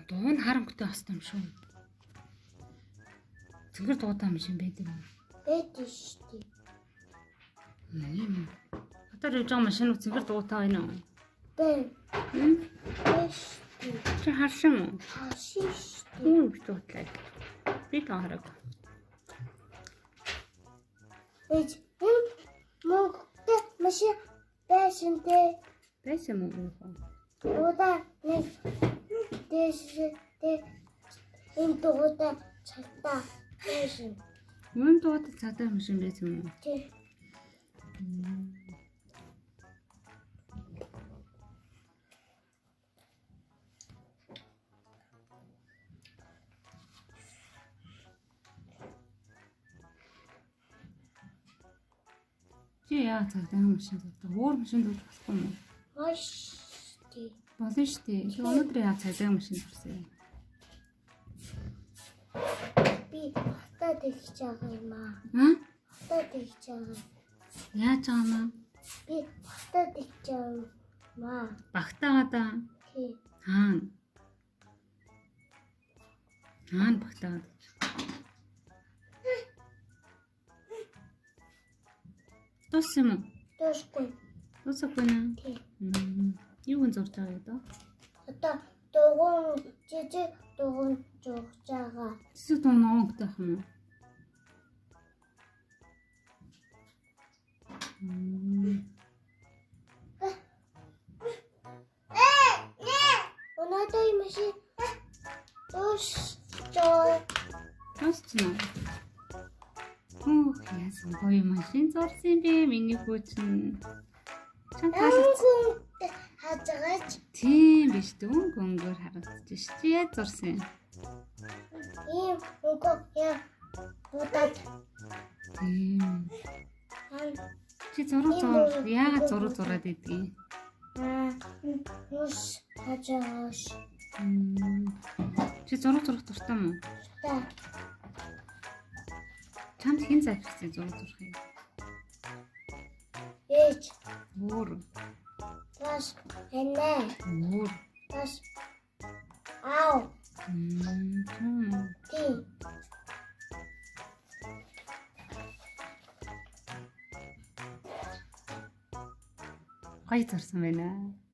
Дуу нь харанхуйтай хостой юм шүү. Цэнгэр дуутай юм шиг байдаг юм. Байдаг шүү дээ. Ийм. Хатар явж байгаа машин цэнгэр дуутай байна уу? Бэн. Биш. Чи харсан уу? Хашиш. Юу дуутай. Би та хараг. Эч мөнгөтэй машин байсан дээ. Байсан мөн үү? Удаа нэг дэшээ энэ дуутай цагтаа байсан. Мөн дуутай цаатай машин байсан юм уу? Тий. Чи яа цаатай машин дуутай? Өөр машин дууж болохгүй юм уу? Маш тий. Болно шүү дээ. Чи өнөөдөр яа цаатай машин дурсан юм? Би хатаа тэгж байгаа юм аа. Хатаа тэгж байгаа. Яаж байгаа юм? Би хатаа тэгж байгаа юм аа. Багтаагаа да. Тий. Хаана? Хаана багтаагаа? Тус юм уу? Тусгүй. Тусахгүй наа. Тий. Юу нь зурж байгаа юм? Одоо дугуун жижиг дугуун зурж байгаа. Эсвэл тоо ноонхтой ах юм уу? Өнөөдөр машин тус жоо. Тусна. Яасан гоё машин зурсан бэ? Миний хүүчин. Чам Ангуут хажгаач. Тийм биш дүүн гөнгөөр харагдаж ш. Чи яаж зурсан? Ийм үгүй яа. Будад. Тийм. Ан Чи зураг яагаад зураг зураад идэгий? Нус хажгаач. Чи зураг дуртай юм уу? Та. Чамд хэн заавчсан зураг зурах юм? Эч. Өөр. Тас энэ. Өөр. Тас. Ау. Ти. Гоё зурсан байна.